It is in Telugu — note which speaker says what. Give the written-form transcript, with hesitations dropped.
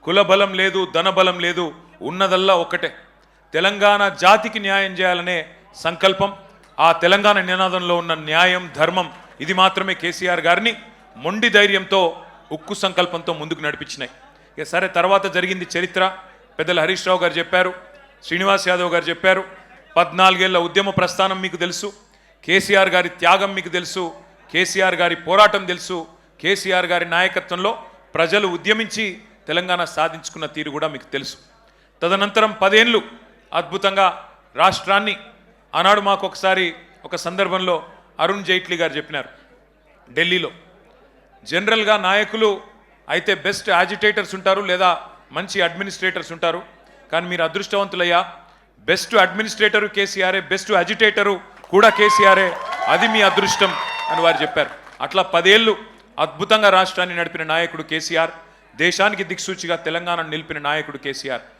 Speaker 1: కులబలం లేదు, ధనబలం లేదు, ఉన్నదల్లా ఒకటే తెలంగాణ జాతికి న్యాయం చేయాలనే సంకల్పం. ఆ తెలంగాణ నినాదంలో ఉన్న న్యాయం, ధర్మం ఇది మాత్రమే కేసీఆర్ గారిని మొండి ధైర్యంతో, ఉక్కు సంకల్పంతో ముందుకు నడిపించినాయి. ఇక సరే, తర్వాత జరిగింది చరిత్ర. పెద్దలు హరీష్ రావు గారు చెప్పారు, శ్రీనివాస్ యాదవ్ గారు చెప్పారు. 14 ఏళ్ల ఉద్యమ ప్రస్థానం మీకు తెలుసు, కేసీఆర్ గారి త్యాగం మీకు తెలుసు, కేసీఆర్ గారి పోరాటం తెలుసు, కేసీఆర్ గారి నాయకత్వంలో ప్రజలు ఉద్యమించి తెలంగాణ సాధించుకున్న తీరు కూడా మీకు తెలుసు. తదనంతరం 10 ఏళ్ళు అద్భుతంగా రాష్ట్రాన్ని ఆనాడు మాకు ఒకసారి ఒక సందర్భంలో అరుణ్ జైట్లీ గారు చెప్పినారు, ఢిల్లీలో జనరల్గా నాయకులు అయితే బెస్ట్ యాజిటేటర్స్ ఉంటారు లేదా మంచి అడ్మినిస్ట్రేటర్స్ ఉంటారు, కానీ మీరు అదృష్టవంతులయ్యా, బెస్ట్ అడ్మినిస్ట్రేటరు కేసీఆరే, బెస్ట్ అజిటేటరు కూడా కేసీఆరే, అది మీ అదృష్టం అని వారు చెప్పారు. అట్లా 10 ఏళ్ళు అద్భుతంగా రాష్ట్రాన్ని నడిపిన నాయకుడు కేసీఆర్, దేశానికి దిక్సూచిగా తెలంగాణను నిలిపిన నాయకుడు కేసీఆర్.